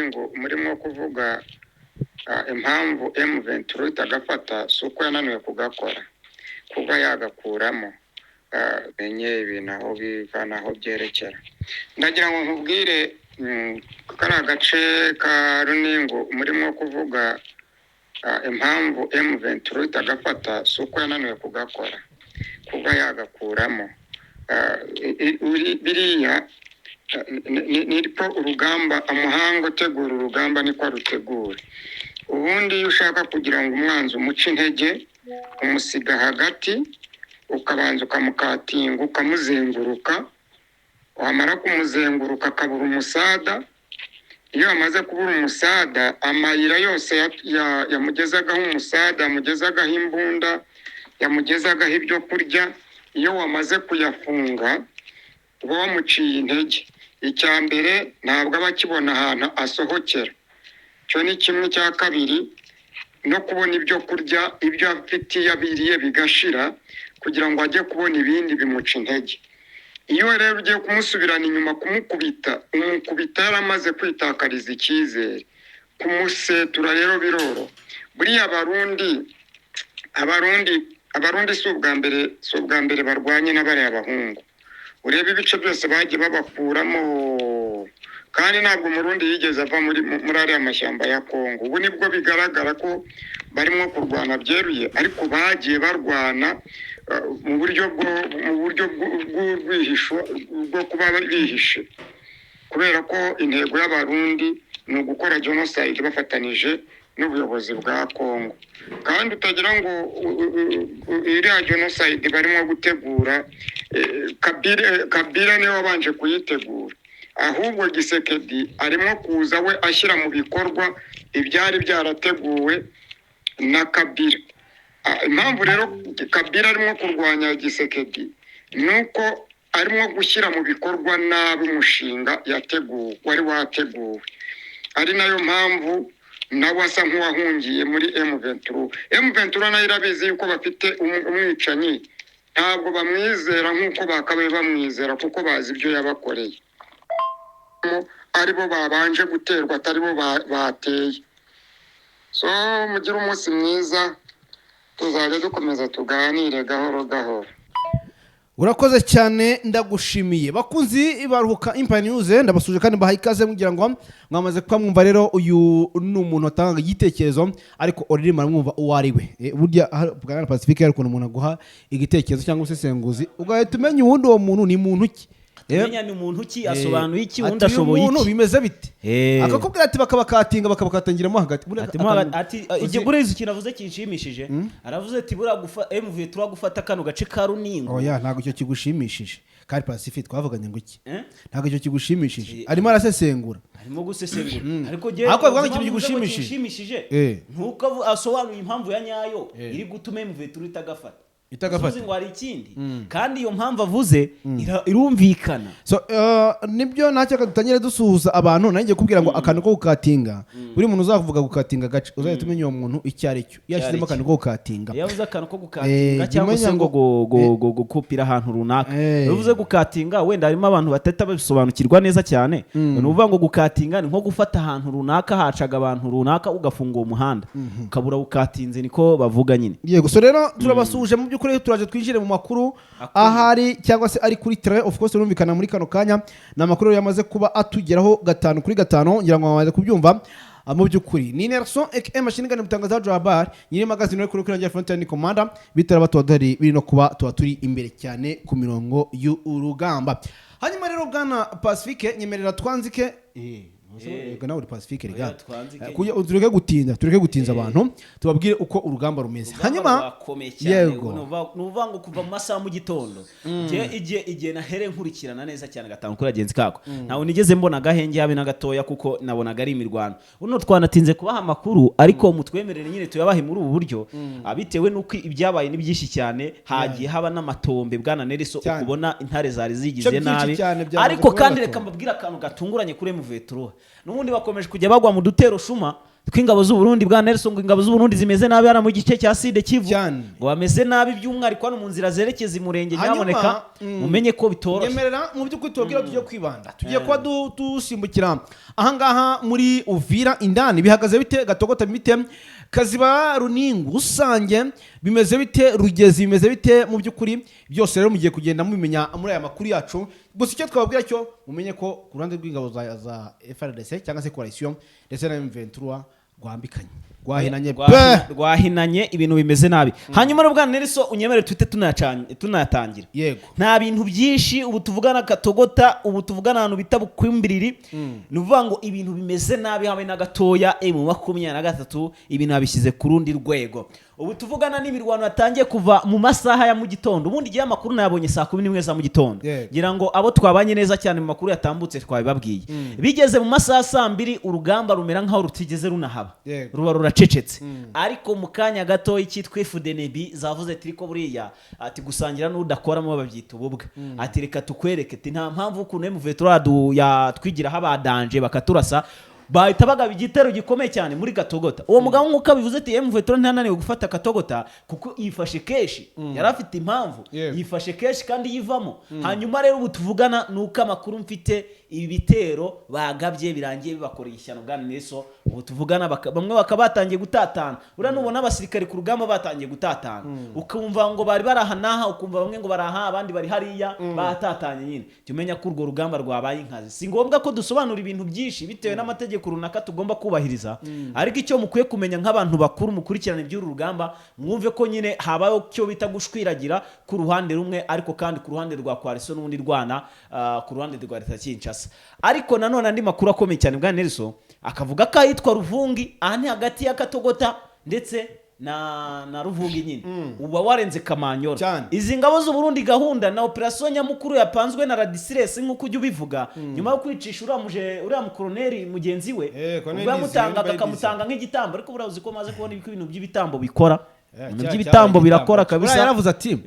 ngo murimo kuvuga impamvu M23 itagafata suko yananiwe kugakora kuba yagakuramo menye ibintu aho bivana aho byerekera. Ndagira ngo nkubwire kari agace ka Runingo murimo kuvuga impamvu M23 itagafata suko yananiwe kugakora kuba yagakuramo biriya nirpo urugamba amahanga utegura urugamba niko rutegura. Ubundi iyo ushaka kugira ngo umwanzi umuce intege umusiga hagati ukabanza ukamukatinga ukamuzenguruka, wamara kumuzenguruka akabura umusada. Iyo amaze kubura umusada amayira yose yamugezagaho umusada, yamugezagaho imbunda, yamugezagaho ibyo kurya, iyo wamaze kuyafunga uba wamuciye intege. Icya mbere ntabwo aba akibona ahantu asohokera, cyo ni kimwe. Cya kabiri no kubona ibyo kurya, ibyo afitiye abiriye bigashira kugira ngo ajye kubona ibindi bimuca intege. Iyo rero ugiye kumusubirana inyuma kumukubita, umukubita yaramaze kwitakariza icyizere, kumusetura rero biroro. Buriya abarundi si ubwa mbere barwanye n'abariya abahungu. Urebe ibice byose bagiye babakuramo, kandi ntabwo umurundi yigeze ava muri ariya mashyamba ya Kongo. Ubu nibwo bigaragara ko barimo kurwana byeruye, ariko bagiye barwana mu buryo bw'urwihisho bwo kuba bihishe, kubera ko intego y'abarundi ni ugukora genocide bafatanije n'ubuyobozi bwa Kongo. Kandi utagira ngo iriya genocide barimo gutegura Kabila niwe wabanje kuyitegura, ahubwo Gisekedi arimo kuza we ashyira mu bikorwa ibyari byarateguwe na Kabila. Impamvu rero Kabila arimo kurwanya Gisekedi nuko arimo gushyira mu bikorwa nabi umushinga wari wateguwe. Ari nayo mpamvu nawe asa nk'uwahungiye muri M23 nayo irabizi yuko bafite umwicanyi, ntabwo bamwizera nk'uko bakabaye bamwizera, kuko bazi ibyo yabakoreye. Aribo babanje guterwa, atari bo bateye. So mugire umunsi mwiza, tuzajya dukomeza tuganire gahoro gahoro. Urakoze cyane, ndagushimiye. Bakunzi baruhuka Empire News, ndabasuje kandi bahaye ikaze mugira ngo mwamaze kwamwumva. Rero uyu ni umuntu watanga igitekerezo, ariko oririmara mwumva uwo ari we. Burya bwana Pacifique ariko umuntu aguha igitekerezo cyangwa usesenguzi ugahita umenya uwundi uwo muntu ni muntu ki. Menya ni umuntu ki, asobanuye iki, undi ashoboye iki, bimeze bite. Akakubwira ati bakabakatangiramo hagati. Ati igihe burezi ikintu avuze kinshimishije, aravuze ati bura MV turagufata kano gace ka Runingo. Oya, ntago icyo kigushimishije. Kandi Pacifique twavuganye ngo iki? Ntago icyo kigushimishije. Arimo arasesengura. Arimo gusesengura. Ariko je akubwira ikintu kigushimishije. Ntuko asobanuye impamvu ya nyayo iri gutuma MV itagafata. Itagafata ngo ari ikindi, kandi iyo mpamvu avuze irumvikana. So nibyo ntacyo dutangire dusuhuza abantu. Nanjye kubwira ngo akantu ko gukatinga, buri muntu uzavuga gukatinga gace uzahita umenya uwo muntu icyo ari cyo. Yashizemo akantu ko gukatinga, yavuze akantu ko gukatinga cyangwa se ngo gukupira ahantu runaka. Bivuze gukatinga, wenda harimo abantu batata babisobanukirwa neza cyane. Ni uvuga ngo gukatinga ni nko gufata ahantu runaka hacaga abantu runaka ugafunga uwo muhanda ukabura gukatinze, niko bavuga nyine. Yego, so rero turabasuje mu by'ukuri. Turaje twinjire mu makuru ahari cyangwa se ari kuri tele. Of course urumvikana muri kano kanya na makuru yamaze kuba atugeraho 5 kuri 5, ngira ngo bamaze kubyumva. Mu by'ukuri ni Nelson machine gun mutangaza Jabar nyine magazine yo kuri kuri Frontline Commander bitara batodari biri no kuba turi imbere cyane ku mirongo y'urugamba. Hanyuma rero bwana Pacifique nyemerera twanzike nawe uri Pacifique riga tureke gutinza abantu, tubabwire uko urugamba rumeze. Hanyuma yego nuvuga ngo kuva mu masaha mu gitondo igihe nahere nkurikirana neza cyane gatanu kuri agenzi kako, nawe nigeze mbona gahenge habe na gatoya, kuko nabonaga ari imirwano. Uno twanatinze kubaha amakuru, ariko mutwemerere nyine tuyabahe muri ubu buryo, abitewe nuko ibyabaye ni byinshi cyane. Hagiye haba n'amatombe bwana Neriso, ukubona intare zari zigize nabi. Ariko kandi reka mbabwira akantu gatunguranye kuri M23, n'ubundi bakomeje kujya bagwa mu dutero shuma tw'ingabo z'u Burundi bwa Nelson ngo ingabo z'u Burundi zimeze nabi hano mu gice cya Sud Kivu ngo bameze nabi by'umwihariko hano mu nzira zerekeza imurenge nyamuneka mumenye ko bitoroshye nyemerera mu by'ukuri tubwira tugiye kwibanda tugiye kuba dusimbukira ahangaha muri Uvira indani bihagaze bite Gatogota bite Kaziba Runingu Rusange bimeze bite Rugezi bimeze bite mu by'ukuri byose rero mugiye kugenda mubimenya muri aya makuru yacu gusa icyo twababwira cyo mumenye ko ku ruhande rw'ingabo za FARDC cyangwa se coalition ndetse na M23 rwahinanye ibintu bimeze nabi hanyuma rero bwana Nelson unyemere twite tunatangira yego nta bintu byinshi ubu tuvugana Katogota ubu tuvugana ahantu bita Bukwimbiriri nuvuga ngo ibintu bimeze nabi habe na gatoya M23 ibintu abishyize ku rundi rwego ubu tuvugana n'imirwano yatangiye kuva mu masaha ya mu gitondo ubundi giye amakuru nayabonye saa 11 za mu gitondo ngira ngo abo twabanye neza cyane mu makuru yatambutse twabibabwiye bigeze mu masaha 2 urugamba rumera nkaho rutigeze runahaba ruba ruracecetse ariko mu kanya gato icyitwa FDNB zavuze tiriko buriya ati gusangira n'udakoramo babyita ububwa ati reka tukwereke ati nta mpamvu ukuntu M23 yatwigira habadanje bakaturasa bahita bagaba igitero gikomeye cyane muri Gatogota uwo mugabo nk'uko bivuze ati M23 ntananiwe gufata Katogota kuko yifashe keshi yari afite impamvu yifashe keshi kandi yivamo hanyuma rero ubu tuvugana nuko amakuru mfite ibi bitero bagabye birangiye bibakoreye ishyano bwana Nelson ubu tuvugana bamwe bakabatangiye gutatana uranubona abasirikari ku rugamba batangiye gutatana ukumva ngo bari barahanaha ukumva bamwe ngo baraha abandi bari hariya batatanye nyine tumenya ko urwo rugamba rwabaye inkazi si ngombwa ko dusobanura ibintu byinshi bitewe n'amategeko runaka tugomba kubahiriza ariko icyo mukwiye kumenya nk'abantu bakuru mukurikirana iby'uru rugamba mwumve ko nyine habaho cyo bita gushwiragira ku ruhande rumwe ariko kandi ku ruhande rwa Coalition n'undi rwana ku ruhande rwa leta Kinshasa ariko nanone andi makuru akomeye cyane bwa Nelson akavuga ko yitwa Ruvungi ahani hagati ya Katogota ndetse na Ruvungi nyine uba warenze Kamanyora izi ngabo z'u Burundi gahunda na operation nyamukuru yapanzwe na Radisiresi nk'uko ujye ubivuga nyuma yo kwicisha uriya mukoloneli mugenzi we akamutanga nk'igitambo ariko buravuze ko maze kubona ibintu by'ibitambo bikora by'ibitambo birakora kabisa yaravuze ati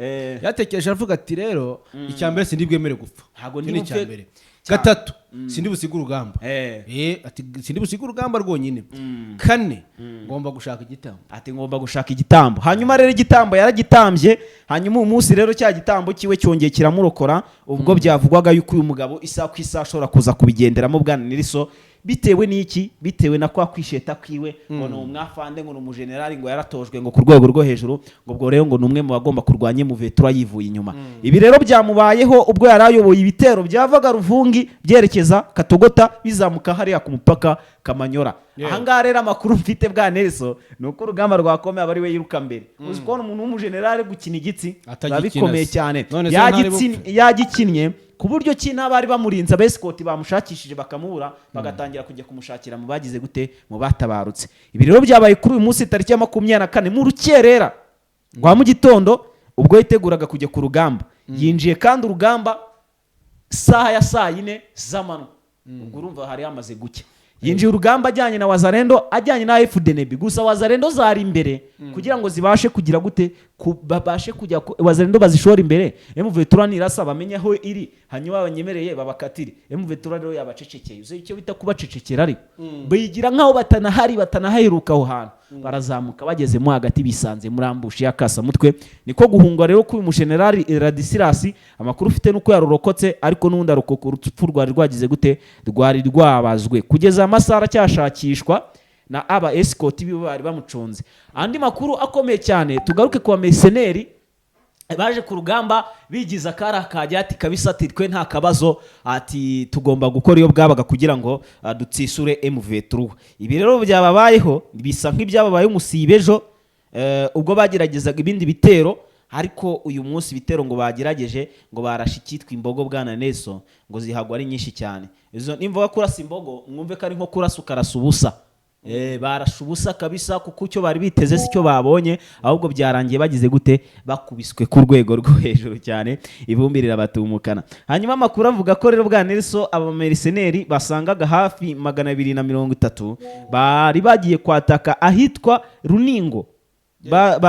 yatekereje avuga ati rero icyambere sindi bwemere gupfa ntago ndi icyambere gatatu sindi busiga urugamba ati sindi busiga urugamba rwonyine kane ngomba gushaka igitambo ati ngomba gushaka igitambo hanyuma rero igitambo yaragitambye hanyuma umunsi rero cya gitambo kiwe cyongeye kiramurokora ubwo byavugwaga yuko uyu mugabo isa ku isa ashobora kuza kubigenderamo bwana Nelson bitewe n'iki bitewe na kwa kwisheta kwiwe ngo no umwafande ngo no umugenerali ngo yaratojwe ngo ku rwego rwo hejuru ngo ubwo rero ngo numwe mu bagomba kurwanya M23 yivuye inyuma ibi rero byamubayeho ubwo yarayoboye ibitero byavaga Ruvungi byerekeza Katogota bizamuka hariya ku mupaka Kamanyora ahangaha rero amakuru mfite bwa Nelson nuko urugamba rwakomeye abari we yiruka mbere uzi ko umuntu w'umugenerali gukina igitsi bikomeye cyane yagikinnye ku buryo ki n'abari bamurinze abescort bamushakishije bakamubura bagatangira kujya kumushakira mu bagize gute mu batabarutse ibi rero byabaye kuri uyu munsi tariki ya 24 mu rukerera rwa mu gitondo ubwo yiteguraga kujya ku rugamba yinjiye kandi urugamba saha ya 4 z'amano ubwo urumva hari amaze gucya yinjiye urugamba ajyanye na Wazalendo ajyanye na FDNB gusa Wazalendo zari imbere kugira ngo zibashe kugira gute babashe kujya Wazalendo bazishora imbere M23 nirasa bamenye aho iri hanyuma abanyemereye babakatire M23 rero yabacecekeye uze icyo bita kubacecekera ariko bigira nkaho batanahaheruka aho hantu barazamuka bageze mu hagati bisanze muri ambushi ya kasa mutwe niko guhungwa rero ku umugenerali Radisirasi amakuru ufite nuko yarorokotse ariko nundi arokoko urupfu rwari rwagize gute rwari rwabazwe kugeza amasaha cyashakishwa na aba escort bari bamuconze andi makuru akomeye cyane tugaruke ku mercenary baje ku rugamba bigiza kara kajyati kabisa ati twe nta kabazo ati tugomba gukora iyo bwabaga kugira ngo dutsisure M23 ibi rero byababayeho bisa nk'ibyababaye umusibejo ubwo bageragezaga ibindi bitero ariko uyu munsi bitero ngo bagerageje ngo barashikitwa imbogo bwana Nelson ngo zihagwa ari nyinshi cyane izo nimvuga kurasa imbogo mwumve ko ari nko kurasa ukarasa ubusa barashubusa kabisa kuko cyo bari biteze si cyo babonye ahubwo byarangiye bagize gute bakubiswe ku rwego rwo hejuru cyane ibumbirira batumukana hanyuma amakuru avuga ko rero bwa Nelson abamercenary basangaga hafi 230 bari bagiye kwataka ahitwa Runingo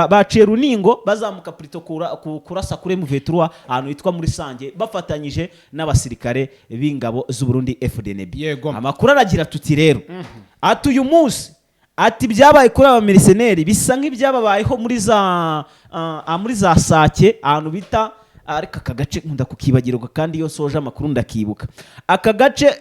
baciye Runingo bazamuka plito kurasa kuri M23 ahantu hitwa muri Sange bafatanyije n'abasirikare b'ingabo z'u Burundi FDNB amakuru aragira tuti rero atuyu munsi ati byabaye kuri aba mercenary bisa nk'ibyababayeho muri za Sake ahantu bita ariko aka gace nkunda kukibagirwa kandi iyo soje amakuru ndakibuka. Aka gace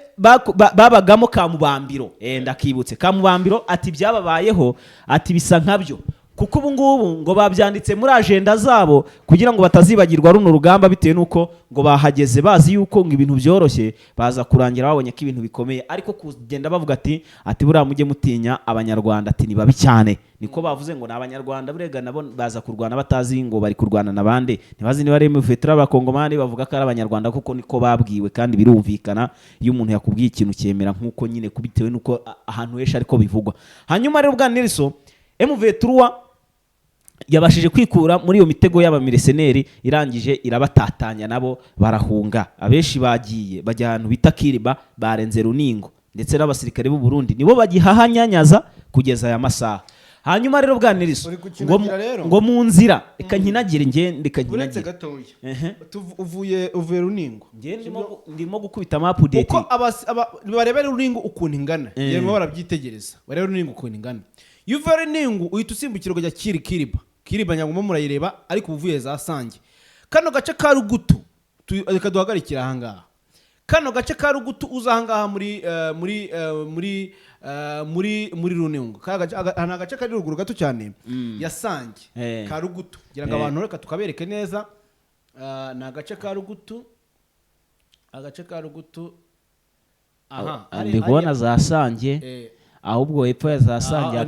babagamo Kamubambiro ndakibutse Kamubambiro ati byababayeho ati bisa nkabyo kuko ubu ngubu ngo babyanditse muri agenda zabo kugira ngo batazibagirwa runo rugamba bitewe nuko ngo bahageze bazi yuko ngo ibintu byoroshye baza kurangira babonye ko ibintu bikomeye ariko kugenda bavuga ati buriya mujye mutinya abanyarwanda ati ni babi cyane niko bavuze ngo n'abanyarwanda burega nabo baza kurwana batazi ngo bari kurwana nabande ntibazi niba ari mu veteran abakongomani bavuga ko ari abanyarwanda kuko niko babwiwe kandi birumvikana iyo umuntu yakubwiye ikintu cyemera nkuko nyine kubitewe nuko ahantu hesha ariko bivugwa. Hanyuma rero bwa Nelson M23 yabashije kwikura muri iyo mitego y'abamireseneri irangije irabatatanya nabo barahunga abenshi bagiye bajya ahantu bita Kiriba barenze Runingo ndetse n'abasirikare b'u Burundi nibo bagihahanyanyaza kugeza aya masaha. Hanyuma rero bwa Nelson ngo mu nzira reka nkinagire uretse gatoya uvuye Runingo ndimo gukubita map update uko barebera Runingo ukuntu ingana yemwe barabyitegereza bareba Runingo ukuntu ingana Yuvere Ningu uhita usimbukira kujya Kiriba nyaguma murayireba ariko uvuye za Sange. Kano gace ka Rugutu reka duhagarikira aha ngaha. Kano gace ka Rugutu uza aha ngaha muri Runingo. Hana gace kari ruguru gato cyane ya Sange ka Rugutu. Gira ngo abantu reka tukabereke neza na gace ka Rugutu. Agace ka Rugutu aha ndi kubona za Sange ahubwo hepfo ya za Sange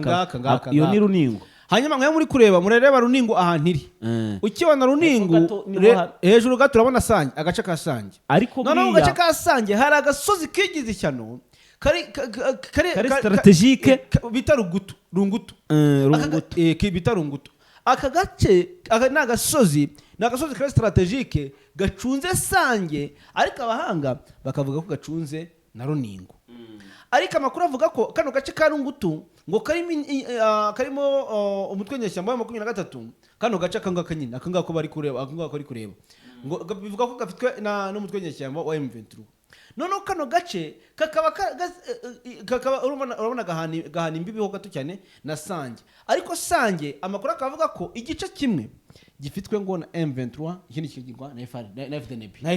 iyo ni Runingo. Hanyuma mwe muri kureba murareba Runingo ahantu iri ukibona Runingo hejuru gato urabona Sange agace ka Sange ariko none gace ka Sange hari agasozi kigize cyano kari strategique bita Rungutu bita Rungutu aka gace n'agasozi kari strategique gacunze Sange ariko abahanga bakavuga ko gacunze na Runingo. Ariko amakuru avuga ko kano gace ka Rungutu ngo karimo umutwe nyeshyamba wa 23 kano gace akangaka nyine akangako bari kureba ngo bivuga ko gafitwe n'umutwe nyeshyamba wa M23. None kano gace kakaba urabona gahana imbibiho gato cyane na Sange ariko Sange amakuru akavuga ko igice kimwe gifitwe ngo na M23 ikindi kigirwa na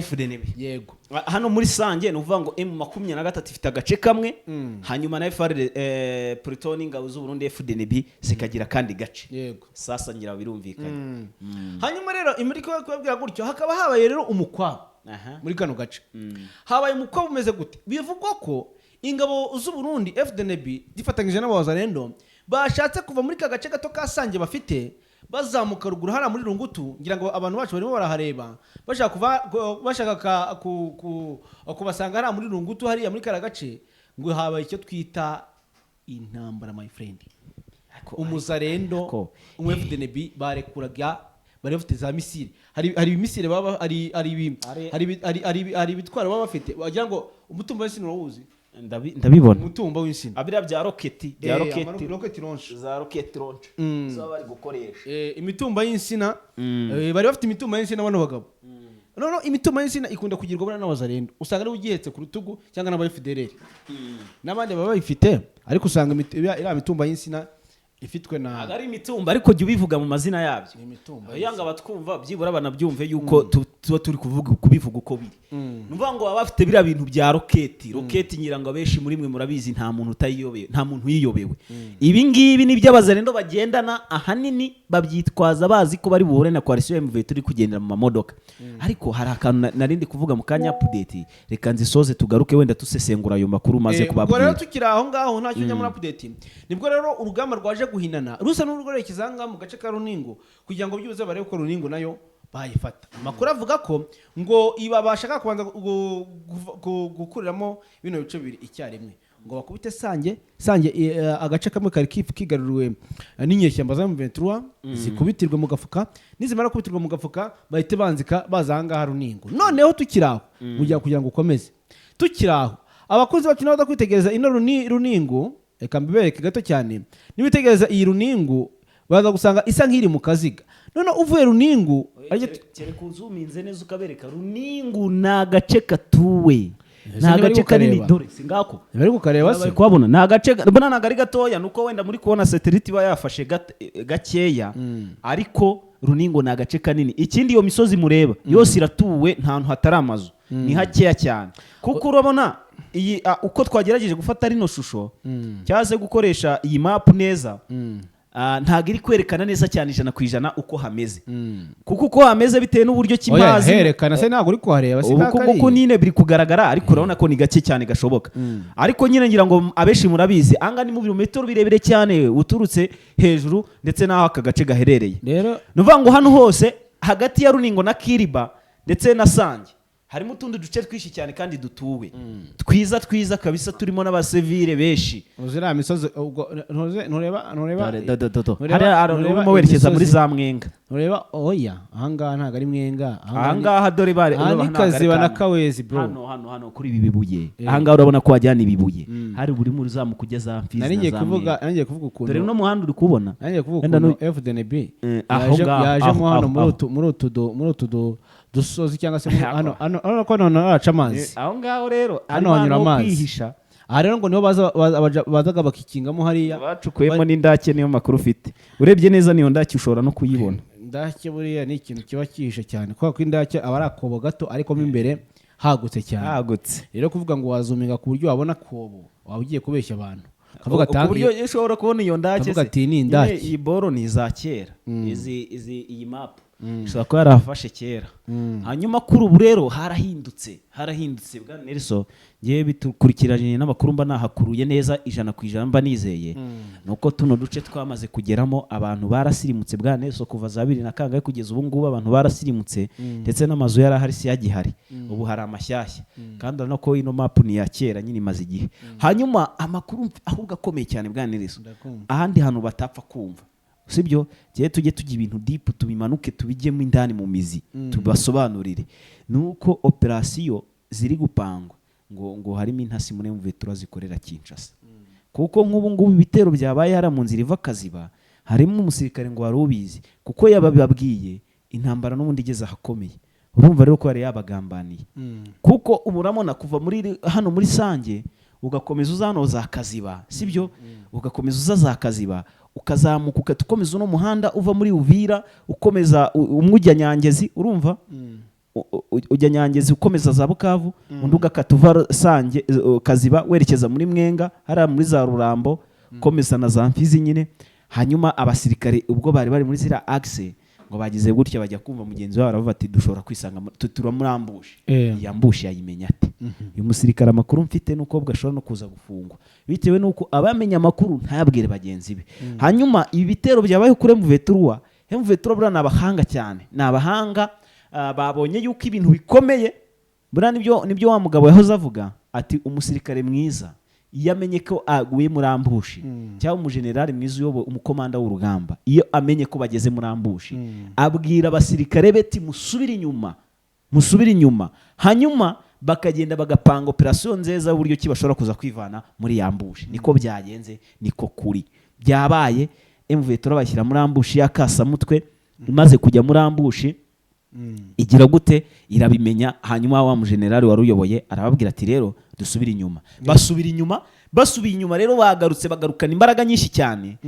FDNB yego hano muri Sange no uvuga ngo M23 ifite agace kamwe hanyuma na Pretoria ingabo z'u Burundi FDNB zikagira kandi gace yego sasa ngira birumvikanye. Hanyuma rero imuriko kubabwira gutyo hakaba habaye rero umukwabo muri kano gace habaye umukwabo umeze gute bivugwa ko ingabo z'u Burundi FDNB zifatanyije n'abazarendo bashatse kuva muri ka gace gato ka Sange bafite bazamuka ruguru hara muri Rungutu ngira ngo abantu bacu barimo barahareba bashaka kubasanga hara muri Rungutu hariya muri kara gace ngo habaye icyo twita intambara my friend umuzarendo FDNB barekuraga bari bafite za misile hari imisile baba hari bitwara baba bafite wagira ngo umutumba w'insina urawuzi ndabibona umutumba w'insina abira bya rocket launch za rocket launch zo bari gukoresha imitumba y'insina bari bafite imitumba y'insina bano bagabo no imitumba y'insina ikunda kugirwa bana n'abazarendo usanga ari ugihetse ku rutugu cyangwa n'aba FDLR n'abandi baba bayifite ariko usanga ira mitumba y'insina ifitwe na agari imitumba ariko jye ubivuga mu mazina yabyo yanga abatwumva byibura banabyumve yuko tuba turi kubivuga uko biri numva ngo baba bafite bira bintu bya rocket nyiranga benshi muri mwe murabizi nta muntu utayiyobeye nta muntu yiyobewe ibi ngibi ni by'abazarendo bagendana ahanini babyitwaza bazi ko bari buhure na coalition MV turi kugendera mu mamodoka ariko hari akantu narindi kuvuga mu kanya update reka nzisoze tugaruke wenda tusesengura ayo makuru maze kubabwira rero tukira aho ngaho ntacyo njya muri update nibwo rero urugamba rwaje guhinana rusa n'urugoreye kizanga mu gace ka Runingo kugira ngo byuze barebe ko Runingo nayo bayifata. Makuru avuga ko ngo iba bashaka kubanza gukuriramo bino bice bibiri icyarimwe ngo bakubite Sange agace kamwe kari kigaruriwe n'inyeshyamba za M23 zikubitirwe mu gafuka nizimara kubitirwa mu gafuka bahite banzika bazanga ha Runingo. Noneho tukiraho mujya kugira ngo ukomeze tukiraho abakunzi bacu nabo kwitegereza ino Runingo eka mbibereke gato cyane nibitegereza iyi Runingo baza gusanga isa nk'iri mu kaziga. None uvuye Runingo cyere kuzuminze neza ukabereka Runingo na gace katuwe nta gace kanini dore singako bari kukareba se kubabona nta gace mbona nta gari gatoya nuko wenda muri kubona satellite iba yafashe gakeya ariko Runingo nta gace kanini ikindi iyo misozi mureba yose iratuwe nta hantu hatari amazu ni hakeya cyane kuko urabona iyi uko twagerageje gufata rino shusho cyaze gukoresha iyi map neza ntago iri kwerekana neza cyane 100% uko hameze kuko uko hameze bitewe n'uburyo kimazi herekana se ntago uri kuhareba kuko nine biri kugaragara ariko urabona ko ni gake cyane gashoboka ariko nyine ngira ngo abeshi murabizi anga ni mu birometero birebire cyane uturutse hejuru ndetse naho aka gace gaherereye rero nuvuga ngo hano hose hagati ya Runingo na Kiriba ndetse na Sange harimo utundi duce twishi cyane kandi dutuwe twiza kabisa turimo n'abasivile beshi uzira misozi ntureba urimo werekeza muri za Mwenga ntureba oya ahangaha ntago ari Mwenga ahangaha dore bare Kaziba na Kawezi bro hano kuri ibi bibuye ahangaha urabona ko wajyana ibibuye hari buri muri zamu kugeza Mfizi na Zamwenga nariye kuvuga ukuntu dore no muhanda uri kubona nariye kuvuga ukuntu FDNB yaje mu hano muri utudo dusozi cyangwa se hano ko none araca amazi aho ngaho rero hano hanyura amazi rero ngo niho bazaga bakikingamo hariya bacukuyemo n'indake niyo makuru ufite urebye neza niyo ndake ushobora no kuyibona indake buriya ni ikintu kiba kihishe cyane kubera ko indake aba ari akobo gato ariko mo imbere hagutse cyane rero kuvuga ngo wazuminga ku buryo wabona kobo waba ugiye kubeshya abantu kavuga ku buryo ushobora kubona iyo ndake kavuga ati ni indake iyi boro ni za kera iyi map ushobora kuba yarafashe kera hanyuma kuri ubu rero harahindutse bwa Nelson ngiye bitukurikiranye n'amakuru mba nahakuruye neza 100% mba nizeye nuko tuno duce twamaze kugeramo abantu barasirimutse bwa Nelson kuva za 2000 kugeza ubu ngubu abantu barasirimutse ndetse n'amazu yarahari si yagihari ubu hari amashyashya kandi urabona ko ino map ni ya kera nyine imaze igihe hanyuma amakuru ahubwo akomeye cyane bwa Nelson ahandi hantu batapfa kumva sibyo giye tujye tujya ibintu deep tubimanuke tubijyemo indani mu mizi tubasobanurire nuko operation ziri gupangwa ngo harimo intasi muri Mvetura zikorera Kinshasa kuko nk'ubu ngubu ibitero byabaye hara mu nzira iva Kaziba harimo umusirikare ngo warubizi kuko yabababwiye intambara n'ubundi igeze ahakomeye urumva rero ko yari yabagambaniye kuko umuramona kuva muri hano muri Sange ugakomeza uzano za Kaziba sibyo ugakomeza uza za Kaziba ukazamuka ukatukomeza uno muhanda uva muri Uvira ukomeza umujya Nyangezi urumva ujya Nyangezi ukomeza za Bukavu undi ugakatuva Sange Kaziba werekeza muri Mwenga hari muri za Rurambo ukomeza na za Mfizi nyine hanyuma abasirikare ubwo bari muri zira axe ngo bagize gutya bajya kumva mugenzi wabo baravuga ati dushobora kwisanga turamurambushe yambushe yayimenya ati uyu musirikare amakuru mfite nuko bwashobora no kuza gufungwa bitewe nuko abamenya amakuru ntayabwire bagenzi be hanyuma ibi bitero byabaye kuri Mvetura bura nabahanga cyane nabahanga babonye yuko ibintu bikomeye bura nibyo wa mugabo yahoze avuga ati umusirikare mwiza yamenye ko aguye muri ambushi cyangwa umujenerali mwiza uyoboye umukomanda w'urugamba iyo amenye ko bageze muri ambushi abwira abasirikare beti musubire inyuma hanyuma bakagenda bagapanga operation nzeza uburyo kibashobora kuza kwivana muri yambushi niko byagenze niko kuri byabaye Mvetura bashyira muri ambushi y'akasamutwe imaze kujya muri ambushi igira gute irabimenya hanyuma wa mujenerali waruyoboye arababwira ati rero dusubira inyuma basubiye inyuma rero bagarukana imbaraga nyinshi cyane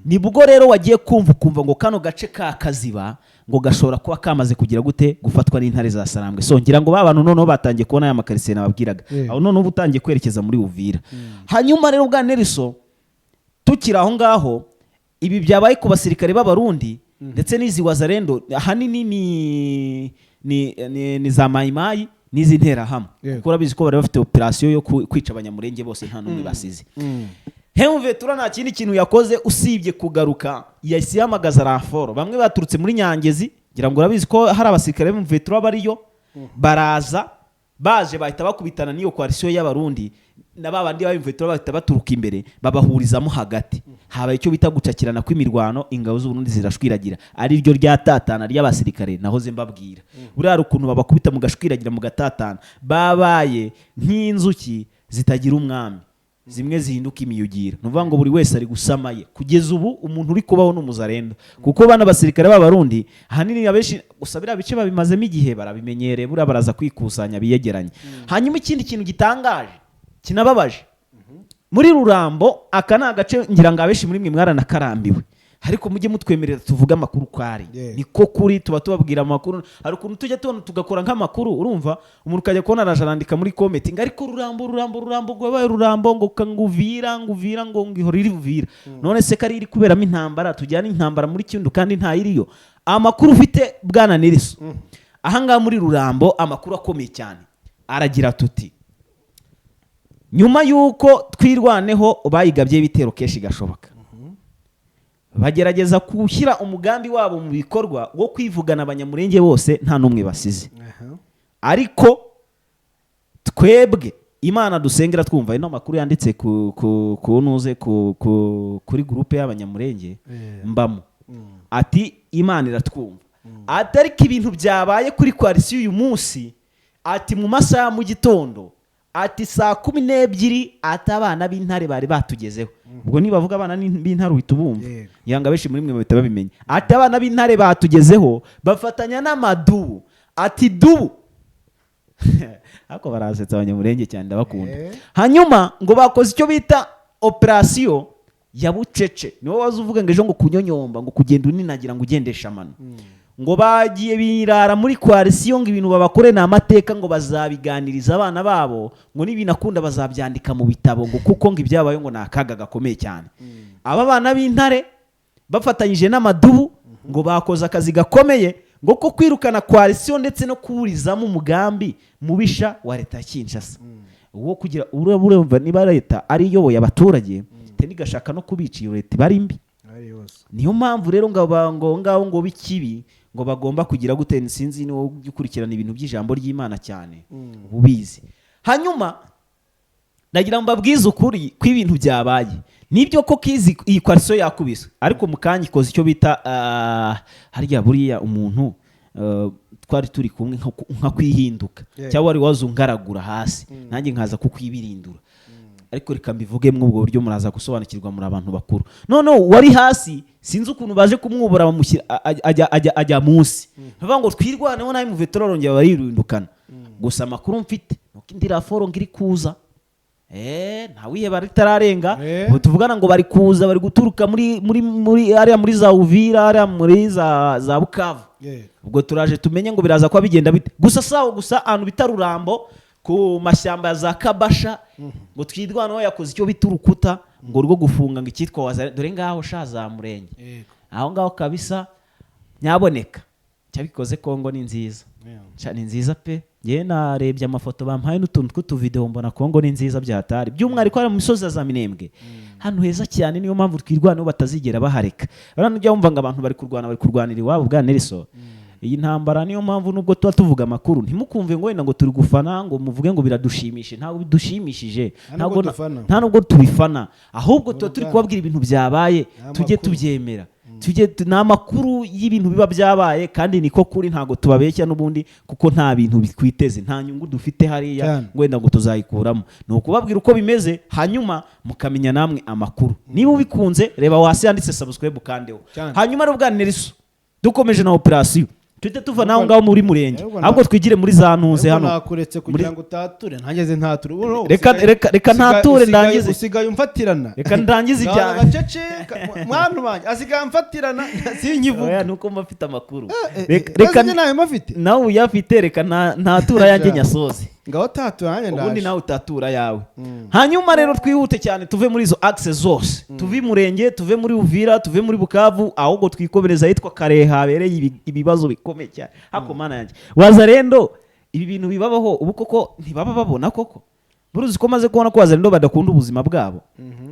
nibwo rero wagiye kumva ngo kano gace ka Kaziba ngo gashobora kuba kamaze kugira gute gufatwa n'intare za Sarambwe ngira ngo babantu noneho batangiye kubona aya makarisye nababwiraga aho noneho ubutangiye kwerekeza muri Uvira hanyuma rero bwa Nelson tukira aho ngaho ibi byabaye ku basirikare b'abarundi ndetse n'izi wazarendo ahanini ni za mayimayi n'izi nterahamwe kuko urabizi ko bari bafite operation yo kwica abanyamurenge bose nta n'umwe basize Mvetura nta kindi kintu yakoze usibye kugaruka yahise yamagaza raforo bamwe baturutse muri Nyangezi ngira ngo urabizi ko hari abasirikare Mvetura bariyo baraza baje bahita bakubitana n'iyo coalition y'abarundi nababandi b'Mvetura bahita baturuka imbere babahurizamo hagati habaye icyo bita gucakirana kw'imirwano ingabo z'Uburundi zirashwiragira ari ryo ryatatana ry'abasirikare nahoze mbabwira buriya ukuntu babakubita mu gashwiragira mu gatatana babaye nk'inzuki zitagira umwami zimwe zihinduka imiyugira nuvuga ngo buri wese ari gusamaye kugeza ubu umuntu uri kubaho n'umuzarendo kuko bana basirikare b'abarundi ahanini abenshi gusabira bice babimazemo igihe barabimenyereye buriya baraza kwikusanya biyegeranye hanyuma ikindi kintu gitangaje kinababaje muri Rurambo aka ni agace ngira ngo abenshi muri mwe mwaranakarambiwe ariko mujye mutwemerera tuvuga amakuru kwari niko kuri tuba tubabwira amakuru hari ukuntu tujya tubona tugakora nk'amakuru urumva umuntu ukajya kubona arandika muri comment ngo ariko Rurambo gwabaye Rurambo ngo kanguvira ngo ngihora iri Uvira none se kari iri kuberamo intambara tujyana intambara muri Kindu kandi nta iriyo amakuru ufite bwana Neriso ahanga muri Rurambo amakuru akomeye cyane aragira tuti nyuma yuko twirwaneho bayigabye bitero keshi gashoboka bagerageza kushyira umugambi wabo mu bikorwa wo kwivugana abanyamurenge bose nta numwe basize ariko twebwe Imana dusengera twumva ino makuru yanditse kuri groupe y'abanyamurenge mbamo ati Imana iratwumva atari ko ibintu byabaye kuri coalition uyu munsi ati mu masaha mu gitondo ati saa 12 ati abana b'intare bari batugezeho ubwo nibavuga abana b'intare uhita ubumva yanga benshi muri mwe bahita babimenya ati abana b'intare batugezeho bafatanya n'amadubu ati dubu ako barasetsa abanyamurenge cyane ndabakunda hanyuma ngo bakoze icyo bita operation ya bucece niwo wazuvuga ngo ejo ngo kunyonyomba ngo kugenda uninagira ngo ugendesha amano ngo bagiye birara muri coalition ngo ibintu babakore na amateka ngo bazabiganiriza abana babo ngo nibinakunda bazabyandika mu bitabo ngo kuko ngo ibyabaye ngo nakaga gakomeye cyane aba bana b'intare bafatanyije n'amadubu ngo bakoze akazi gakomeye ngo ko kwirukana coalition ndetse no kuburizamo umugambi mubisha wa leta Kinshasa uwo kugira urumva niba leta ari yoboye abaturage tenigashaka no kubica iyo leta bari mbi niyo mpamvu rero ngo bikibi ngo bagomba kugira gute sinzi no gukurikirana ibintu by'ijambo ry'Imana cyane ubizi hanyuma ndagira mbabwize ukuri kw'ibintu byabaye nibyo ko kizi iyi coalition yakubise ariko mukanya ikoze icyo bita harya buriya umuntu twari turi kumwe nka kwihinduka cyangwa wari wazungaragura hasi nanjye nkaza kukwibirindura ariko reka mbivuge mu ubwo buryo muraza gusobanukirwa muri abantu bakuru none wari hasi sinzi ukuntu baje kumwubura bamushyira ajya munsi bavuga ngo twirwaneho nawe mu veterano rongera baririndukana gusa amakuru mfite nuko indi raforo ngiri kuza ntawihe baritararenga tuvugana ngo bari kuza bari guturuka muri area muri za Uvira area muri za Bukavu ubwo turaje tumenye ngo biraza kwa bigenda bite gusa ahantu bita Rurambo ku mashyamba ya za Kabasha ngo twirwanaho yakoze icyo bita urukuta ngo rwo gufunga ngo ikitwa wazare dore ngaho shaza murenge aho ngaho kabisa nyaboneka cyabikoze Kongo ni nziza cyane nziza pe ye narebye amafoto bampaye n'utuntu tw'utuvideo mbona Kongo ni nziza byatari by'umwariko ari mu misozi za Minembwe hano heza cyane niyo mpamvu twirwanaho batazigera bahareka barano ujya wumva ngo abantu bari kurwanira iwabo bwa Nelson iyi ntambara niyo mpamvu nubwo tuba tuvuga amakuru ntimukumve ngo wenda ngo turi gufana ngo muvuge ngo biradushimishe ntabwo bidushimishije nta nubwo tubifana ahubwo tuba turi kubabwira ibintu byabaye tujye tubyemera na makuru y'ibintu biba byabaye kandi niko kuri ntago tubabeshya n'ubundi kuko nta bintu bikwiteze nta nyungu dufite hariya wenda ngo tuzayikuramo no kubabwira uko bimeze hanyuma mukamenya namwe amakuru niba ubikunze reba wasi yanditse subscribe kandeho hanyuma rero bwa Neriso dukomeje na operation tujye tuva naho ngaho muri murenge ahubwo twigire muri za ntunze hano nakuretse kugira ngo utature ntageze ntature reka ntature ndangize usigaye umfatirana reka ndangize cyane gacece mwana banje asigaye umfatirana sinkivuga oya nuko mafite amakuru reka nawe mafite nawe uyafite reka ntatura yanjye nyasoze ngaho tatura nanjye ndaje ubundi nawe utatura yawe hanyuma rero twihute cyane tuve muri izo access zose tuve murenge tuve muri Uvira tuve muri Bukavu ahubwo twikobereza yitwa Karehe habereye ibibazo bikomeye cyane hako mana yanjye wazarendo ibi bintu bibabaho ubu koko ntibaba babona koko buruzi ko maze kubona ko wazarendo badakunda ubuzima bwabo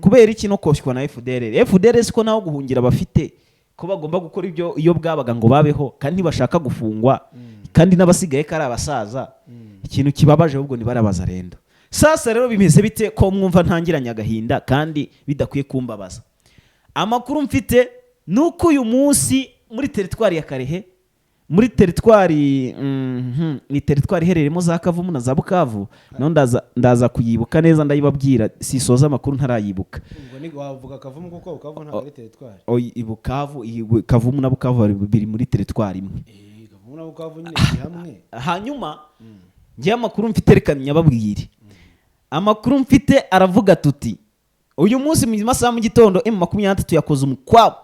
kubera iki no koshywa na FDR siko naho guhungira bafite ko bagomba gukora ibyo iyo bwabaga ngo babeho kandi ntibashaka gufungwa kandi n'abasigaye kari abasaza ikintu kibabaje ahubwo ni barabaza rendo sasa rero bimeze bite ko mwumva ntangiranya agahinda kandi bidakwiye kumbabaza amakuru mfite nuko uyu munsi muri teritwari ya Karehe muri teritwari ni teritwari iherereyemo za Kavumu na za Bukavu no ndaza kuyibuka neza ndayibabwira sisoza amakuru ntarayibuka. Ubwo ni wavuga Kavumu kuko Bukavu ntabwo ari teritwari. Kavumu na Bukavu biri muri teritwari imwe. Kavumu na Bukavu nyine hamwe. Hanyuma ngiye amakuru mfite reka nyababwire. Amakuru mfite aravuga tuti uyu munsi mu masaha mu gitondo M23 yakoze umukwabo.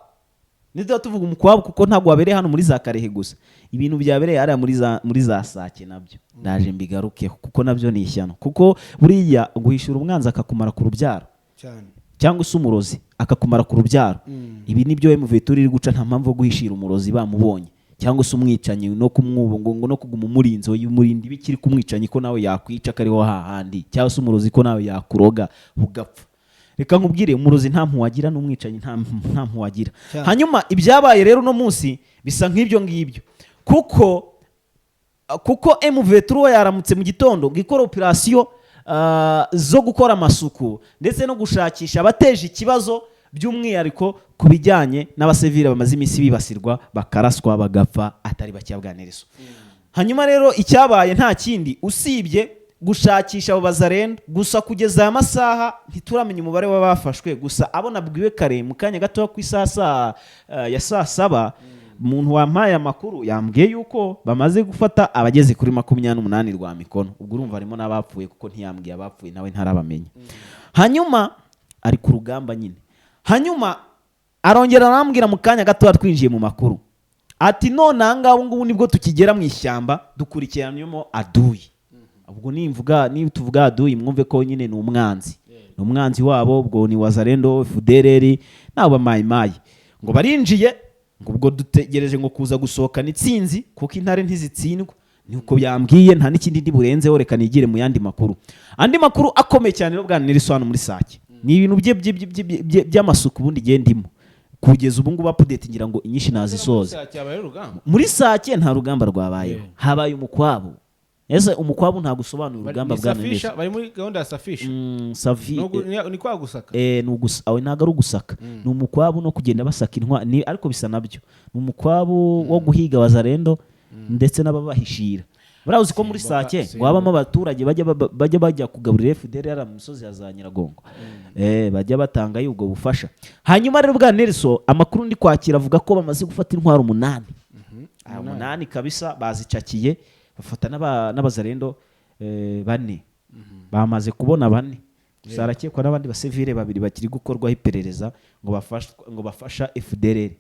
Nidyo tuvuga umukwabo kuko ntabwo wabereye hano muri za Karehe gusa. Ibintu byabereye ari muri za Sake nabyo. Ndaje mbigarukeho kuko nabyo ni ishyano. Kuko buriya guhishura umwanzi akakumara ku rubyaro. Cyane. Cyangwa se umurozi akakumara ku rubyaro. Ibi nibyo M23 iri guca nta mpamvu yo guhishira umurozi bamubonye. Cyangwa se umwicanyi no kumwubungo no kuguma umurinzo y'umurindi bikiri kumwicanyi ko nawe yakwica kariho hahandi. Cyangwa se umurozi ko nawe yakuroga ugapfa. Reka nkubwire umurozi nta mpuwagira n'umwicanyi nta mpuwagira. Hanyuma ibyabaye rero no munsi bisa nk'ibyo ngibyo kuko M23 yaramutse mu gitondo gikora operation zo gukora amasuku ndetse no gushakisha abateje ikibazo by'umwihariko ku bijyanye n'abasivile bamaze iminsi bibasirwa bakaraswa bagapfa atari bacyabwanirizo. Hanyuma rero icyabaye nta kindi usibye gushakisha abo bazarenda gusa kugeza aya masaha ntituramenya umubare w'abafashwe gusa abo nabwiwe kare mu kanya gato ku isasa ya saa 7 umuntu wampaye amakuru yambwiye yuko bamaze gufata abageze kuri 28 rwa mikono. Ubwo urumva harimo n'abapfuye kuko ntiyambwiye abapfuye nawe ntarabamenya. Hanyuma ari ku rugamba nyine. Hanyuma arongera arambwira mu kanya gato twinjiye mu makuru ati none angaho ngubu nibwo tukigera mu ishyamba dukurikiranyemo aduyi. Ubwo niba tuvuga aduyi mwumve ko nyine ni umwanzi. Ni umwanzi wabo ubwo ni Wazalendo FDLR nabo bamayimayi ngo barinjiye ngo ubwo dutegereje ngo kuza gusohoka n'itsinzi kuko intare ntizitsindwa niko byambwiye nta n'ikindi ndi burenzeho reka nigire mu yandi makuru. Andi makuru akomeye cyane no bwaniriso hano muri Sake ni ibintu by'amasuku ubundi gendimo kugeza ubu ngubu update ngira ngo inyinshi nazisoza. Muri Sake nta rugamba rwabayeho habaye umukwabo. Ese umukwabu nta gusobanura urugamba bwa neza. Bari muri gahunda ya Safisha. Ni kwa gusaka. Awe ntago ari ugusaka. Ni umukwabu no kugenda basaka intwa ni ariko bisa nabyo. Ni umukwabu wo guhiga Wazalendo ndetse n'ababahishira. Baravuze ko muri Sake wabamo abaturage bajya kugaburira FDLR mu misozi ya za Nyiragongo. Bajya batanga y'ubwo bufasha. Hanyuma rero bwa Nelson amakuru ndi kwakira avuga ko bamaze gufata intwaro 8. 8 kabisa bazicakiye. Bafata n'abazarendo 4 bamaze kubona 4 sarakekwa n'abandi basivile 2 bakiri gukorwaho iperereza ngo bafasha FDLR.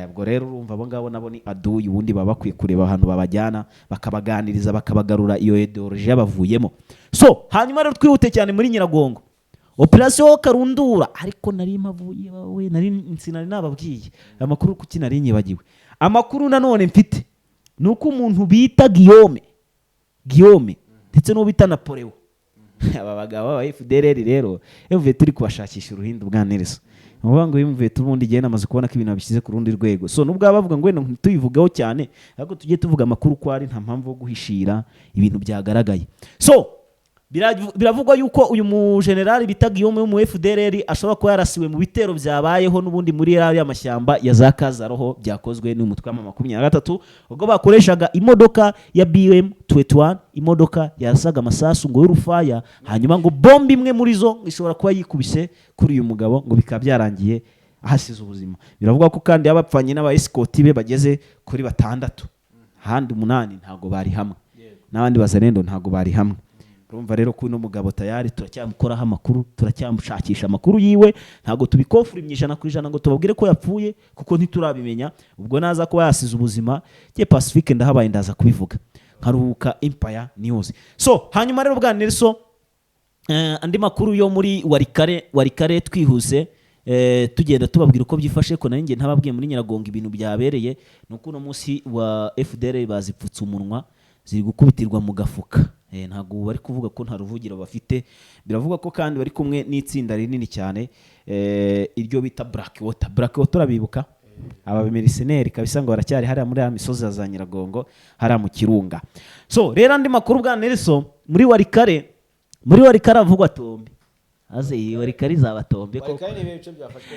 Ubwo rero urumva abo ngabo nabo ni aduyi ubundi baba bakwiye kureba ahantu babajyana bakabaganiriza bakabagarura iyo ideology yabavuyemo. So hanyuma rero twihute cyane muri Nyiragongo operation Karundura ariko nari mavuye we nari nababwiye amakuru kuki nari nyibagiwe. Amakuru nanone mfite nuko umuntu bita Guillaume ndetse no bita Napoleon aba bagabo ba FDLR rero evuye turi kubashakisha uruhindu bwa Nelson ngo yumve tubundi gihe namaze kubona ko ibintu bishyize ku rundi rwego. So nubwo bavuga ngo wenda tuyivugaho cyane ariko tujye tuvuga amakuru ko ari nta mpamvu yo guhishira ibintu byagaragaye. So biravugwa yuko uyu mu general bita Guillaume mu FDLR ashobora kuba yarasiwe mu bitero byabayeho n'ubundi muri ya mashyamba ya za Kazaroho byakozwe n'umutwe wa 23 ubwo bakoreshaga imodoka ya BM 21 imodoka yasaga amasasu ngo y'urufaya hanyuma ngo bombe imwe muri zo ishobora kuba yikubise kuri uyu mugabo ngo bikaba byarangiye ahasize ubuzima. Biravugwa ko kandi yabapfanye n'aba escort be bageze kuri 6 handi 8 ntago bari hamwe n'abandi Wazalendo ntago bari hamwe. Urumva rero ko uno mugabo tayari turacyamukoraho amakuru turacyamushakisha amakuru yiwe ntago tubikofura 100% ngo tubabwire ko yapfuye kuko ntiturabimenya. Ubwo naza ko yasize ubuzima je Pacifique ndahabaye ndaza kubivuga nkaruhuka Empire News. So hanyuma rero bwa Nelson andi makuru yo muri warikare twihuse tugenda tubabwira uko byifashe ko nanjye ntababwiye muri Nyiragongo ibintu byabereye nuko uno munsi wa FDLR bazipfutse umunwa ziri gukubitirwa mu gafuka. Ntago bari kuvuga ko nta ruvugiro bafite. Biravuga ko kandi bari kumwe n'itsinda rinini cyane iryo bita Blackwater abibuka aba mercenaires kabisa ngo baracyari hari muri ya misozi za Nyiragongo hari mu Kirunga. So rero andi makuru bwa Nelson muri warikare avugwa tombi aze iyi warikare izabatombe koko warikare ni ibice byafashwe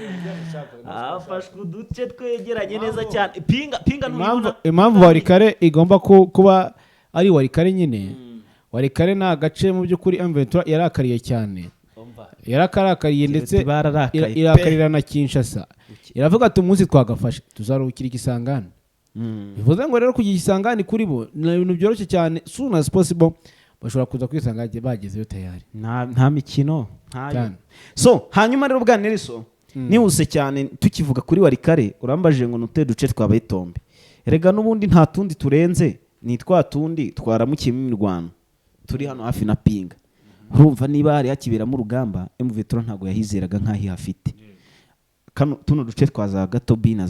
afashwe uduce twegeranye neza cyane pinga ntuyibona impamvu warikare igomba kuba ari warikare nyine warikare ni agace mu by'ukuri M23 yarakariye cyane yarakarakariye ndetse irakarira na Kinshasa iravuga ati umunsi twagafashe tuzaruhukira igisangane bivuze ngo rero kugira igisangane kuri bo ni ibintu byoroshye cyane soon as possible bashobora kuza kwisanga bagezeyo tayari nta mikino ntayo so hanyuma rero bwa Nelson nihuse cyane tukivuga kuri warikare urambajije ngo nute duce twabaye tombe erega n'ubundi nta tundi turenze ni twa tundi twaramukiyemo imirwano turi hano hafi na pinga urumva niba hari hakiberamo urugamba M23 ntago yahizeraga nk'aho ihafite tuno duce twa za Gatobi na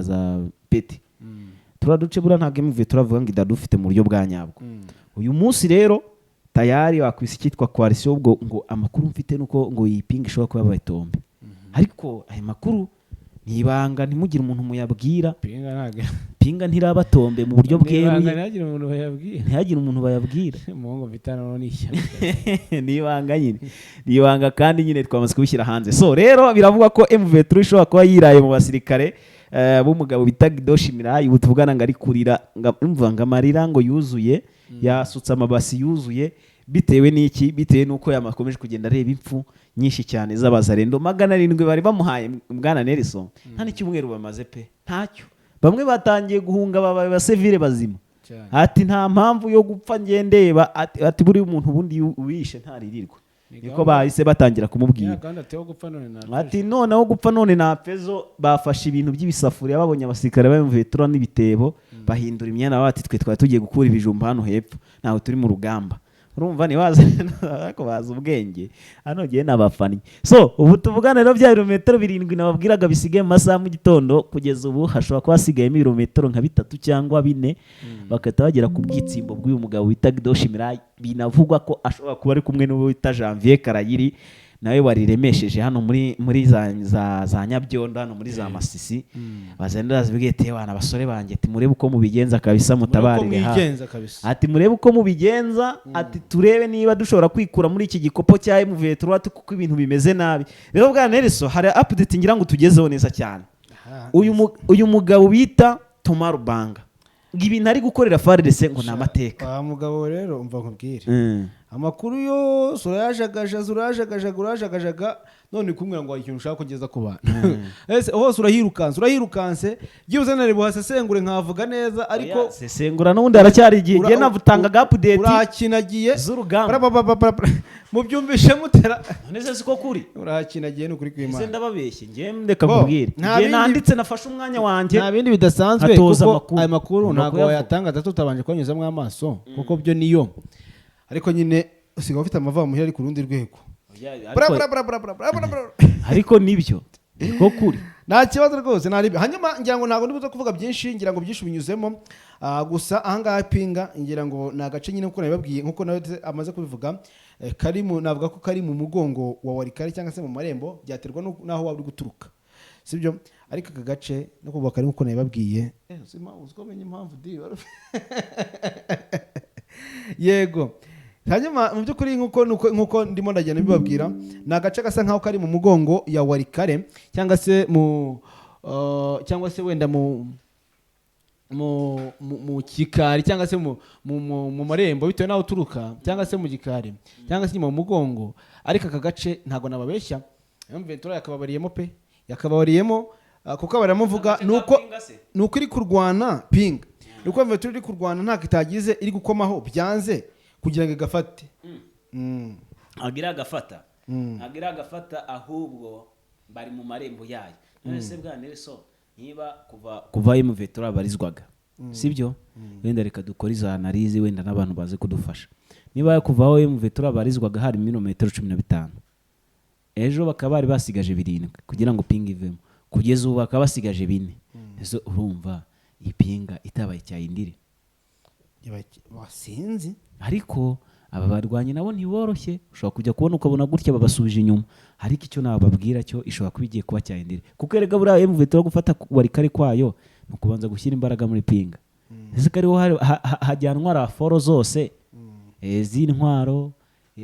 za Peti turaduce bura ntago M23 avuga ngo idadufite mu buryo bwa nyabwo uyu munsi rero tayari wakwisi kitwa coalition ubwo ngo amakuru mfite nuko ngo yipinga ishobora kuba bayitombe ariko aya makuru nibanga ntimugire umuntu muyabwira pinga ntirabatombe mu buryo bweruye ntihagire umuntu bayabwira muhungu vitano n'ishyaka nibanga nyine nibanga kandi nyine twamaze kubishyira hanze so rero biravugwa ko M23 ishobora kuba yiraye mu basirikare b'umugabo bita Gidoshimira ubu tuvugana ngo ari kurira ngo amarira ngo yuzuye yasutse amabasi yuzuye bitewe n'iki bitewe n'uko yamakomeje kugenda areba impfu nyinshi cyane z'abazarendo 700 bari bamuhaye bwana Nelson nta n'icyumweru bamaze pe ntacyo bamwe batangiye guhunga babaye basivile bazima ati nta mpamvu yo gupfa ngendeba ati buri umuntu ubundi uwishe ntaririrwa niko bahise batangira kumubwira ati noneho gupfa none na pezo bafashe ibintu by'ibisafuriya babonye abasirikare b'M23 n'ibitebo bahindura imyenda bati twe twari tugiye gukura ibijumba hano hepfo naho turi mu rugamba urumva ni baza ariko baza ubwenge hano giye nabafanye so ubu tuvugana rero bya birometero 7 nababwiraga bisigaye mu masaha mu gitondo kugeza ubu hashobora kuba hasigaye ibirometero nka 3 cyangwa 4 bakata bagera ku bwitsimbo bw'uyu mugabo wita Gidoshimira binavugwa ko ashobora kuba ari kumwe n'uwo wita Janvier Karayiri nawe wariremesheje hano muri za Nyabyondo hano muri za Masisi bazenda zibigete wana basore banjye ati murebe uko mubigenza kabisa mutabarire ha ati murebe uko mubigenza ati turebe niba dushobora kwikura muri iki gikopo cya M23 kuko ibintu bimeze nabi rero bwa Nelson hari update ngira ngo tugezeho neza cyane uyu mugabo bita Thomas Rubanga ibintu ari gukorera FARDC ngo na amateka mugabo rero umva nkubwire amakuru yose urajagajaga none kumwira ngo ikintu ushaka kugeza ku bantu ese hose urahirukanse gibuze nare buhasesengure nkavuga neza ariko sesengura n'undi aracyari igihe giye navutangaga update urakinagiye z'urugamba mu byumvishe mutera none se ko kuri urakinagiye no kuri kwimana ese ndababeshye ngiye ndeka kubwira ngiye nanditse nafashe umwanya wanjye nta bindi bidasanzwe kuko ayo makuru ntago yatangaza tutabanje kwanyuzamo amaso kuko byo niyo ariko nyine usigaye ufite amava muhira ari ku rundi rwego ariko nibyo niko kuri nta kibazo rwose hanyuma ngira ngo ntabwo ndibuze kuvuga byinshi ngira ngo byinshi binyuzemo gusa ahangaha pinga ngira ngo ni agace nyine kuko nabibabwiye nkuko nawe amaze kubivuga navuga ko kari mu mugongo wa warikare cyangwa se mu marembo byaterwa n'aho waba uri guturuka sibyo ariko aka gace no kuvuga kari nkuko nabibabwiye uzikomenye impamvu yego hanyuma mu by'ukuri nkuko ndimo ndagenda bibabwira ni agace gasa nkaho kari mu mugongo ya warikare cyangwa se wenda mu kikari cyangwa se mu marembo bitewe n'aho uturuka cyangwa se mu gikari cyangwa se mu mugongo ariko aka gace ntabwo nababeshya M23 yakababariyemo pe yakababariyemo kuko baramuvuga nuko iri kurwana pinga nuko M23 iri kurwana nta kitagize iri gukomaho byanze kugira ngo igafate agira agafata ahubwo bari mu marembo yayo none se bwa Nelson niba kuva M23 barizwaga sibyo wenda reka dukora iza analize wenda n'abantu baze kudufasha niba kuvaho M23 barizwaga hari milimetero 15 ejo bakaba bari basigaje 7 kugira ngo pinga ivemo kugeza ubu bakaba basigaje 4 ezo urumva ipinga itabaye cyayindire wasinzi ariko aba barwanyi nabo ntiboroshye ushobora kujya kubona ukabona gutya babasubije inyuma ariko icyo nababwira cyo ishobora kuba igiye kuba cyayindire kuko erega buriya M23 gufata warikare kwayo no kubanza gushyira imbaraga muri pinga ese kariho hajyanwa raforo zose z'intwaro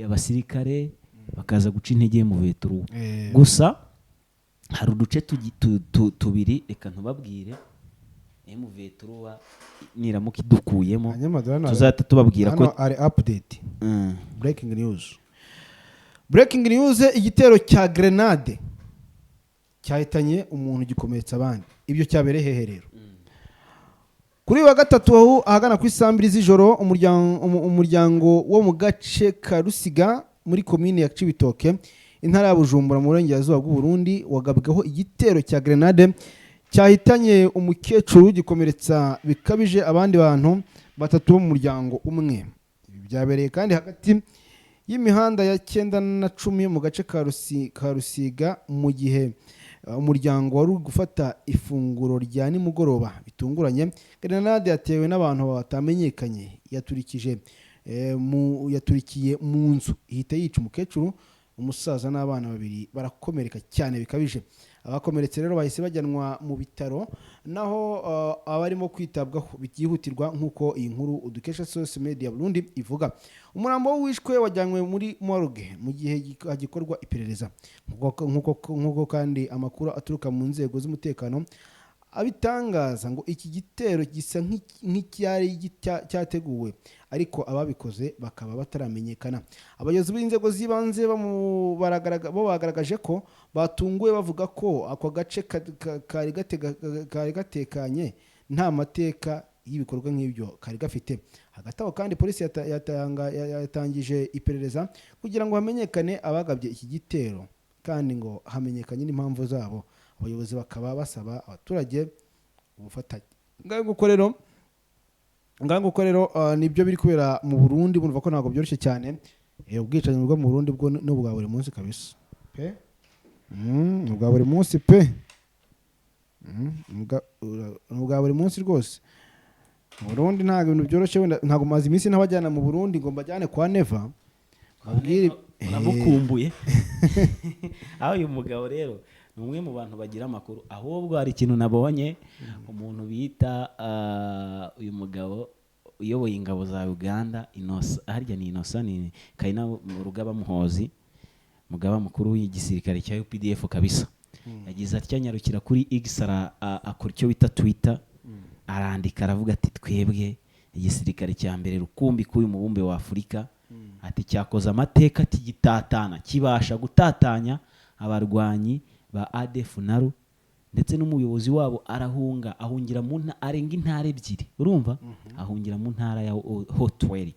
abasirikare bakaza guca intege M23 gusa hari uduce tubiri reka ntubabwire M23 niramuka idukuyemo tuzahita tubabwira ko ari update breaking news igitero cya grenade cyahitanye umuntu gikomeretsa abandi ibyo cyabereye hehe rero kuri wa gatatu ahagana ku isambiri z'ijoro umuryango wo mu gace ka Rusiga muri komine ya Cibitoke intara ya Bujumbura mu burengerazuba bw'u Burundi wagabweho igitero cya grenade cyahitanye umukecuru gikomeretsa bikabije abandi bantu batatu bo mu muryango umwe ibi byabereye kandi hagati y'imihanda ya 9 na 10 mu gace ka Rusiga mu gihe umuryango wari gufata ifunguro rya nimugoroba bitunguranye grenade yatewe n'abantu batamenyekanye yaturikiye mu nzu ihita yica umukecuru umusaza n'abana babiri barakomereka cyane bikabije abakomeretse rero bahise bajyanwa mu bitaro naho abarimo kwitabwaho byihutirwa nkuko iyi nkuru udukesha Social Media Burundi ivuga umurambo wishwe wajyanywe muri morgue mu gihe hagikorwa iperereza nkuko kandi amakuru aturuka mu nzego z'umutekano abitangaza ngo iki gitero gisa nk'icyari cyateguwe ariko ababikoze bakaba bataramenyekana abayobozi b'inzego z'ibanze bagaragaje ko batunguwe bavuga ko ako gace kari gatekanye nta mateka y'ibikorwa nk'ibyo kari gafite hagati aho kandi polisi yatangije iperereza kugira ngo hamenyekane abagabye iki gitero kandi ngo hamenyekanye n'impamvu zabo abayobozi bakaba basaba abaturage ubufatanye nguko rero nibyo biri kubera mu Burundi bumva ko ntabwo byoroshye cyane ubwicanyi bwo mu Burundi bwo n'ubwa buri munsi kabisa ubwa buri munsi ubwa buri munsi rwose mu Burundi ntabwo ibintu byoroshye ntabwo maze iminsi ntabajyana mu Burundi ngo mbajyane kwa Neva uramukumbuye aho uyu mugabo rero ni umwe mu bantu bagira amakuru ahubwo hari ikintu nabonye umuntu bita uyu mugabo uyoboye ingabo za Uganda harya ni Innocent ni Kaina Rugaba Muhozi mugaba mukuru w'igisirikare cya UPDF kabisa yagize ati cyanyarukira kuri X akora icyo bita Twitter arandika aravuga ati twebwe igisirikare cya mbere rukumbi k'uyu mubumbe wa Afurika ati cyakoze amateka ati gitatana kibasha gutatanya abarwanyi ba ADF naru ndetse n'umuyobozi wabo ahungira mu arenga intara ebyiri urumva ahungira mu ntara ya Hotwell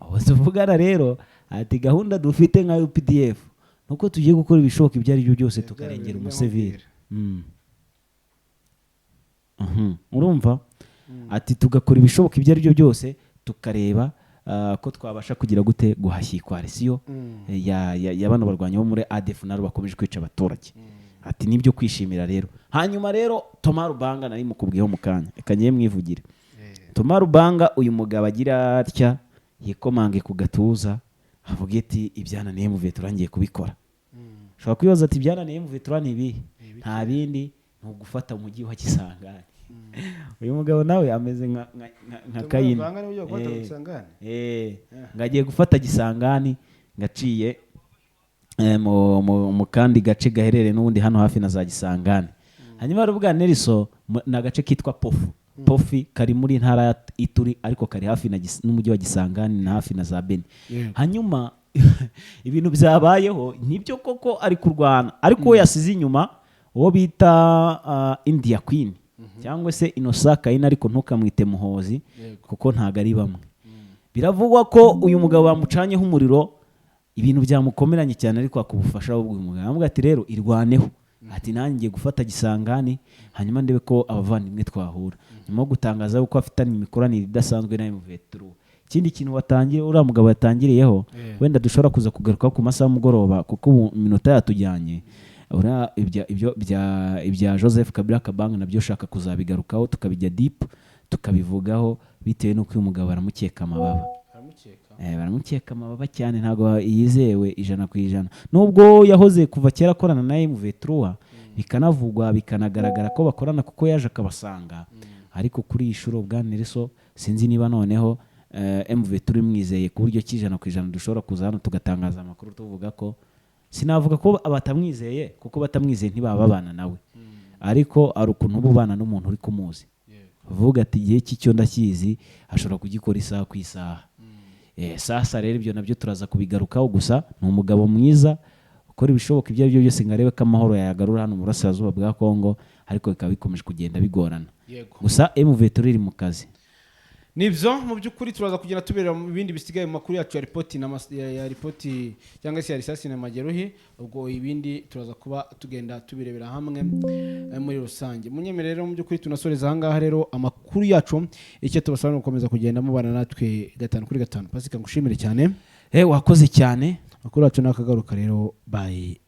aho tuvugana rero ati gahunda dufite nka UPDF nuko tugiye gukora ibishoboka ibyo ari byo byose tukarengera umusivili urumva ati tugakora ibishoboka ibyo ari byo byose tukareba ko twabasha kugira gute guhashya koalisiyo ya bano barwanya bo muri ADF naro bakomeje kwica abaturage ati nibyo kwishimira rero hanyuma rero Thomas Rubanga nari mukubwiyeho mukanya ekanye mwivugire Thomas Rubanga uyu mugabo agira atya yikomange ku gatuza avuga ati ibyananiye mu vetura ngiye kubikora shobora kwibaza ati ibyananiye mu vetura ni ibi nta bindi no gufata umujyi wa Kisangani uyu mugabo nawe ameze nka Kayini ngagiye gufata Gisangani ngaciye mu kandi gace gaherere n'ubundi hano hafi na za Gisangani hanyuma ruvuga Nelson na gace kitwa Pofi kari muri ntara ya Ituri ariko kari hafi n'umujyi wa Gisangani na hafi na za Beni hanyuma ibintu byabayeho nibyo koko ari kurwana ariko yasize inyuma uwo bita India Queen cyangwa se Innocent Kaina ariko ntukamwite Muhozi kuko ntago ari bamwe biravugwa ko uyu mugabo bamucanyeho umuriro ibintu byamukomeranye cyane ariko akubufasha ubwo uyu mugabo avuga ati rero irwaneho ati nanjye gufata Gisangani hanyuma ndebe ko abavandimwe twahura nyuma yo gutangaza uko afitanye imikoranire idasanzwe na M23 ikindi kintu watangiye uriya mugabo yatangiriyeho wenda dushobora kuza kugaruka ku masaha y'umugoroba kuko iminota yatujyanye ibya Joseph Kabila Kabanga nabyo shaka kuzabigarukaho tukabijya deep tukabivugaho bitewe nuko uyu mugabo baramukeka amababa cyane ntago yizewe 100% nubwo yahoze kuva kera akorana na M23 bikanavugwa bikanagaragara ko bakorana kuko yaje akabasanga ariko kuri ishuro bwa Nelson sinzi niba noneho MV turi mwizeye ku buryo cy'ijana ku ijana dushobora kuza hano tugatangaza amakuru tuvuga ko sinavuga ko abatamwizeye kuko batamwizeye ntibaba babana nawe ariko ari ukuntu uba ubana n'umuntu uri kumuzi uvuga ati igihe cy'icyo ndakizi ashobora kugikora isaha ku isaha sasa rero ibyo nabyo turaza kubigarukaho gusa ni umugabo mwiza ukora ibishoboka ibyo ari byo byose ngo arebe ko amahoro yayagarura hano mu burasirazuba bwa Kongo ariko bikaba bikomeje kugenda bigorana gusa MV turi mu kazi nibyo mu by'ukuri turaza kugenda tubera mu bindi bisigaye mu makuru yacu ya ripoti cyangwa se ya risasi na mageruhi ubwo ibindi turaza kuba tugenda tubirebera hamwe muri rusange munyemerero mu by'ukuri tunasoreza ahangaha rero amakuru yacu icyo tubasaba no gukomeza kugenda mubana natwe 5/5 Pasika ngushimire cyane wakoze cyane amakuru yacu nakagaruka rero bye